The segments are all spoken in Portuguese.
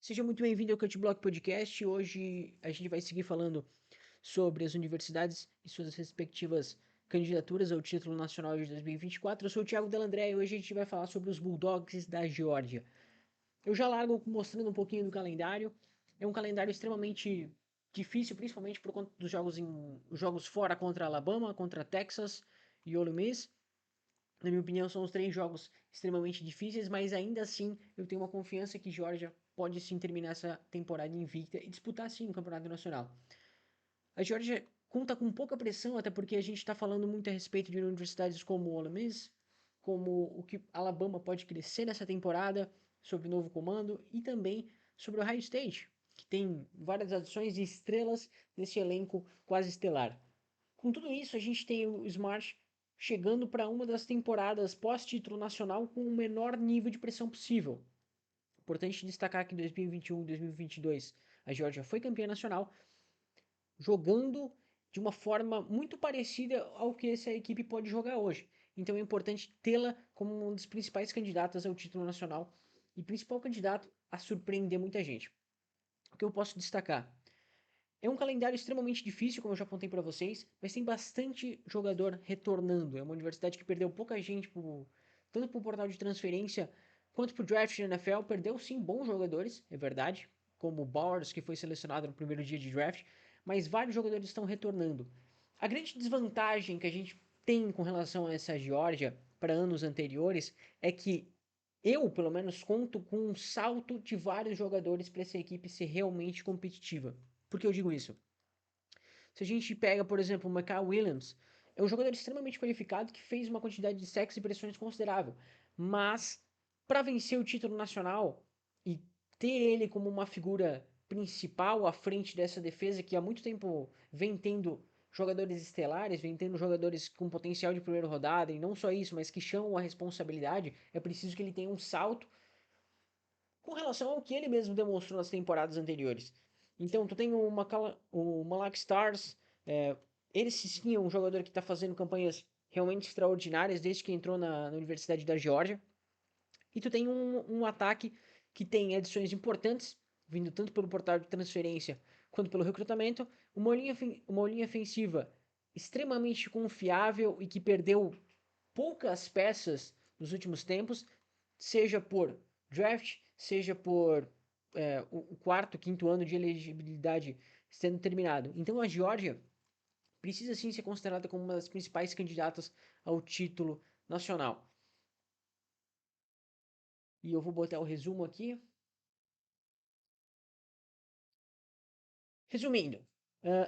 Seja muito bem-vindo ao CutBlock Podcast. Hoje a gente vai seguir falando sobre as universidades e suas respectivas candidaturas ao título nacional de 2024. Eu sou o Thiago Delandré e hoje a gente vai falar sobre os Bulldogs da Geórgia. Eu já largo mostrando um pouquinho do calendário. É um calendário extremamente difícil, principalmente por conta dos jogos fora contra Alabama, contra Texas e Ole Miss. Na minha opinião, são os três jogos extremamente difíceis, mas ainda assim eu tenho uma confiança que Georgia pode sim terminar essa temporada invicta e disputar sim o campeonato nacional. A Georgia conta com pouca pressão, até porque a gente está falando muito a respeito de universidades como o Ole Miss, como o que Alabama pode crescer nessa temporada, sobre o novo comando, e também sobre o Ohio State, que tem várias adições e estrelas nesse elenco quase estelar. Com tudo isso, a gente tem o Smart chegando para uma das temporadas pós-título nacional com o menor nível de pressão possível. Importante destacar que em 2021 e 2022 a Georgia foi campeã nacional, jogando de uma forma muito parecida ao que essa equipe pode jogar hoje. Então é importante tê-la como um dos principais candidatos ao título nacional e principal candidato a surpreender muita gente. O que eu posso destacar? É um calendário extremamente difícil, como eu já apontei para vocês, mas tem bastante jogador retornando. É uma universidade que perdeu pouca gente, tanto para o portal de transferência quanto para o draft da NFL. Perdeu sim bons jogadores, é verdade, como o Bowers, que foi selecionado no primeiro dia de draft, mas vários jogadores estão retornando. A grande desvantagem que a gente tem com relação a essa Geórgia para anos anteriores é que eu, pelo menos, conto com um salto de vários jogadores para essa equipe ser realmente competitiva. Por que eu digo isso? Se a gente pega, por exemplo, o Michael Williams, é um jogador extremamente qualificado que fez uma quantidade de sacks e pressões considerável. Mas, para vencer o título nacional e ter ele como uma figura principal à frente dessa defesa que há muito tempo vem tendo jogadores estelares, vem tendo jogadores com potencial de primeira rodada, e não só isso, mas que chamam a responsabilidade, é preciso que ele tenha um salto com relação ao que ele mesmo demonstrou nas temporadas anteriores. Então, tu tem o Malak Stars, ele sim é um jogador que está fazendo campanhas realmente extraordinárias desde que entrou na Universidade da Geórgia. E tu tem um ataque que tem adições importantes, vindo tanto pelo portal de transferência quanto pelo recrutamento, uma linha ofensiva extremamente confiável e que perdeu poucas peças nos últimos tempos, seja por draft, seja por o quarto, quinto ano de elegibilidade sendo terminado. Então a Geórgia precisa sim ser considerada como uma das principais candidatas ao título nacional. E eu vou botar o resumo aqui. Resumindo,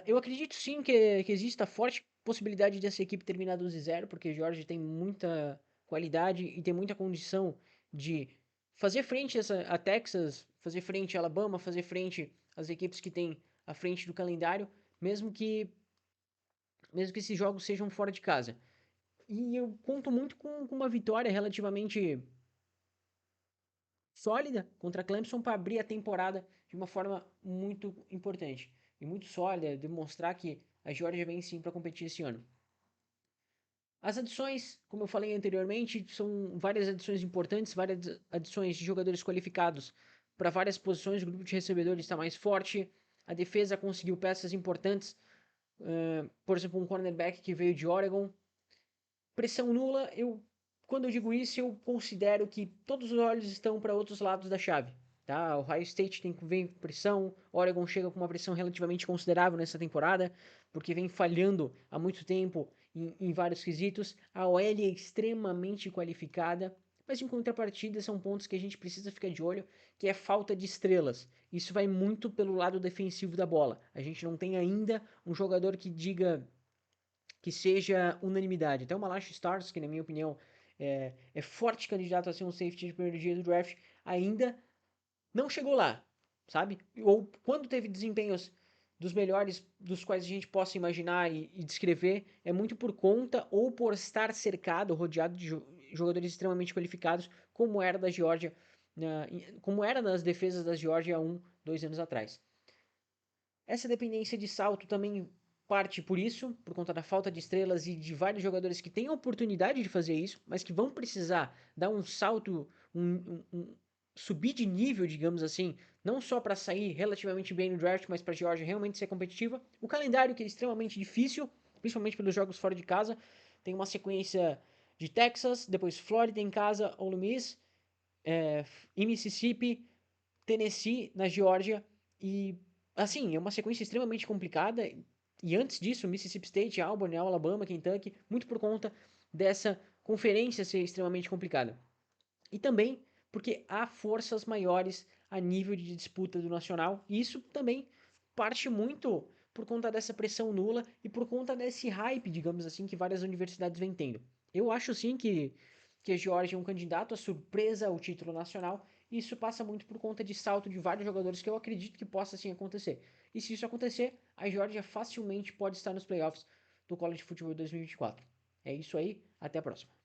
eu acredito sim que exista forte possibilidade dessa equipe terminar 12-0, porque Jorge tem muita qualidade e tem muita condição de fazer frente a Texas, fazer frente a Alabama, fazer frente às equipes que tem à frente do calendário, mesmo que, mesmo que esses jogos sejam fora de casa. E eu conto muito com uma vitória relativamente sólida contra a Clemson para abrir a temporada de uma forma muito importante e muito sólida, demonstrar que a Georgia vem sim para competir esse ano. As adições, como eu falei anteriormente, são várias adições importantes, várias adições de jogadores qualificados para várias posições. O grupo de recebedores está mais forte, a defesa conseguiu peças importantes, por exemplo, um cornerback que veio de Oregon. Pressão nula, quando eu digo isso, eu considero que todos os olhos estão para outros lados da chave. Tá? O Ohio State vem com pressão, Oregon chega com uma pressão relativamente considerável nessa temporada, porque vem falhando há muito tempo em vários quesitos. A OL é extremamente qualificada, mas em contrapartida são pontos que a gente precisa ficar de olho, que é falta de estrelas. Isso vai muito pelo lado defensivo da bola. A gente não tem ainda um jogador que diga que seja unanimidade. Até o Malachi Stars, que na minha opinião é forte candidato a ser um safety de primeiro dia do draft, ainda não chegou lá, sabe? Ou quando teve desempenhos dos melhores dos quais a gente possa imaginar e descrever, é muito por conta ou por estar cercado, rodeado de jogadores extremamente qualificados, como era da Geórgia, como era nas defesas da Geórgia há 2 anos atrás. Essa dependência de salto também parte por isso, por conta da falta de estrelas e de vários jogadores que têm a oportunidade de fazer isso, mas que vão precisar dar um salto, subir de nível, digamos assim, não só para sair relativamente bem no draft, mas para a Georgia realmente ser competitiva. O calendário que é extremamente difícil, principalmente pelos jogos fora de casa, tem uma sequência de Texas, depois Flórida em casa, Ole Miss, em Mississippi, Tennessee na Geórgia e assim, é uma sequência extremamente complicada. E antes disso, Mississippi State, Auburn, Alabama, Kentucky, muito por conta dessa conferência ser extremamente complicada. E também porque há forças maiores a nível de disputa do nacional, e isso também parte muito por conta dessa pressão nula e por conta desse hype, digamos assim, que várias universidades vêm tendo. Eu acho sim que a Georgia é um candidato à surpresa ao título nacional, e isso passa muito por conta de salto de vários jogadores que eu acredito que possa sim acontecer. E se isso acontecer, a Georgia facilmente pode estar nos playoffs do College Football 2024. É isso aí, até a próxima.